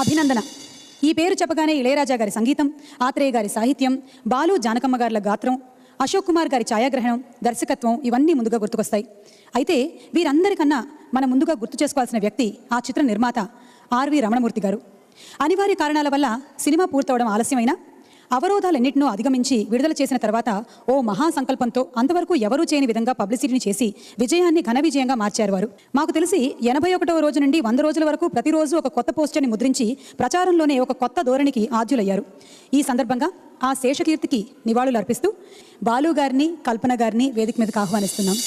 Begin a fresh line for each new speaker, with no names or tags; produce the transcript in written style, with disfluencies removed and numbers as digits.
అభినందన. ఈ పేరు చెప్పగానే ఇళయరాజా గారి సంగీతం, ఆత్రేయ గారి సాహిత్యం, బాలు జానకమ్మ గార్ల గాత్రం, అశోక్ కుమార్ గారి ఛాయాగ్రహణం, దర్శకత్వం ఇవన్నీ ముందుగా గుర్తుకొస్తాయి. అయితే వీరందరికన్నా మనం ముందుగా గుర్తు చేసుకోవాల్సిన వ్యక్తి ఆ చిత్ర నిర్మాత ఆర్వి రమణమూర్తి గారు. అనివార్య కారణాల వల్ల సినిమా పూర్తవడం ఆలస్యమైన అవరోధాలన్నింటినో అధిగమించి విడుదల చేసిన తర్వాత ఓ మహాసంకల్పంతో అంతవరకు ఎవరూ చేయని విధంగా పబ్లిసిటీని చేసి విజయాన్ని ఘన విజయంగా మార్చారు వారు. మాకు తెలిసి 81వ రోజు నుండి 100 రోజుల వరకు ప్రతిరోజు ఒక కొత్త పోస్టర్ని ముద్రించి ప్రచారంలోనే ఒక కొత్త ధోరణికి ఆద్యులయ్యారు. ఈ సందర్భంగా ఆ శేషకీర్తికి నివాళులు అర్పిస్తూ బాలు గారిని, కల్పన గారిని వేదిక మీదకి ఆహ్వానిస్తున్నాం.